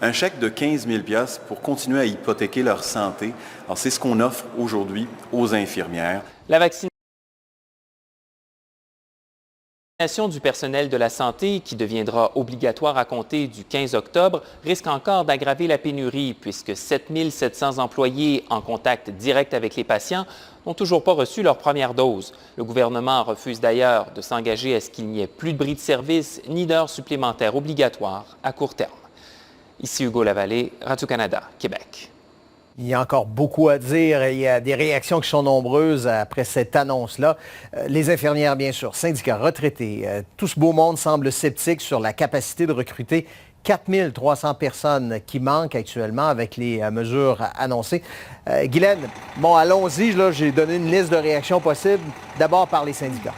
un chèque de 15 000 $ pour continuer à hypothéquer leur santé. Alors, c'est ce qu'on offre aujourd'hui aux infirmières. La vaccination du personnel de la santé, qui deviendra obligatoire à compter du 15 octobre, risque encore d'aggraver la pénurie puisque 7 700 employés en contact direct avec les patients n'ont toujours pas reçu leur première dose. Le gouvernement refuse d'ailleurs de s'engager à ce qu'il n'y ait plus de bris de service ni d'heures supplémentaires obligatoires à court terme. Ici Hugo Lavallée, Radio-Canada, Québec. Il y a encore beaucoup à dire. Il y a des réactions qui sont nombreuses après cette annonce-là. Les infirmières, bien sûr, syndicats, retraités, tout ce beau monde semble sceptique sur la capacité de recruter 4 300 personnes qui manquent actuellement avec les mesures annoncées. Guylaine, bon, allons-y. Là, j'ai donné une liste de réactions possibles. D'abord par les syndicats.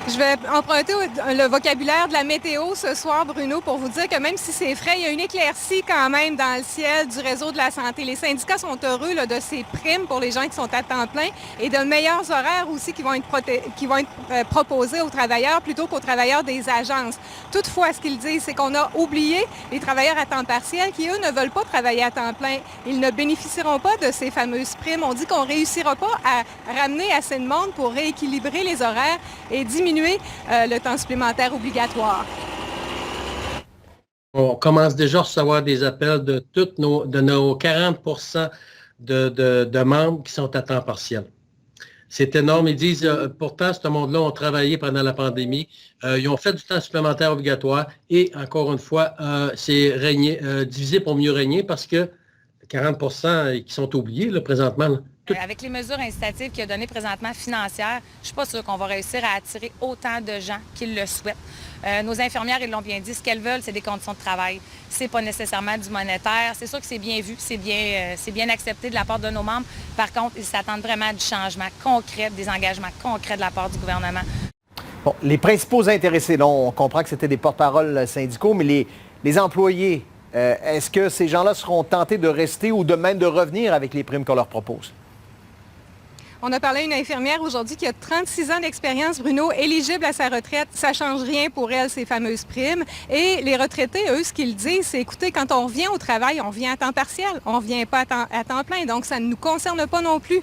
Je vais emprunter le vocabulaire de la météo ce soir, Bruno, pour vous dire que même si c'est frais, il y a une éclaircie quand même dans le ciel du réseau de la santé. Les syndicats sont heureux là, de ces primes pour les gens qui sont à temps plein et de meilleurs horaires aussi qui vont être proposés aux travailleurs plutôt qu'aux travailleurs des agences. Toutefois, ce qu'ils disent, c'est qu'on a oublié les travailleurs à temps partiel qui, eux, ne veulent pas travailler à temps plein. Ils ne bénéficieront pas de ces fameuses primes. On dit qu'on ne réussira pas à ramener assez de monde pour rééquilibrer les horaires et diminuer le temps supplémentaire obligatoire. On commence déjà à recevoir des appels de nos 40 de membres qui sont à temps partiel. C'est énorme. Ils disent, pourtant, ce monde-là ont travaillé pendant la pandémie. Ils ont fait du temps supplémentaire obligatoire et, encore une fois, c'est divisé pour mieux régner parce que 40 qui sont oubliés là, présentement. Là. Avec les mesures incitatives qu'il y a données présentement financières, je ne suis pas sûre qu'on va réussir à attirer autant de gens qu'ils le souhaitent. Nos infirmières, ils l'ont bien dit, ce qu'elles veulent, c'est des conditions de travail. Ce n'est pas nécessairement du monétaire. C'est sûr que c'est bien vu, c'est bien accepté de la part de nos membres. Par contre, ils s'attendent vraiment à du changement concret, des engagements concrets de la part du gouvernement. Bon, les principaux intéressés, là, on comprend que c'était des porte-paroles syndicaux, mais les employés, est-ce que ces gens-là seront tentés de rester ou de même de revenir avec les primes qu'on leur propose? On a parlé à une infirmière aujourd'hui qui a 36 ans d'expérience, Bruno, éligible à sa retraite. Ça ne change rien pour elle, ces fameuses primes. Et les retraités, eux, ce qu'ils disent, c'est, écoutez, quand on revient au travail, on vient à temps partiel. On ne vient pas à temps plein. Donc, ça ne nous concerne pas non plus.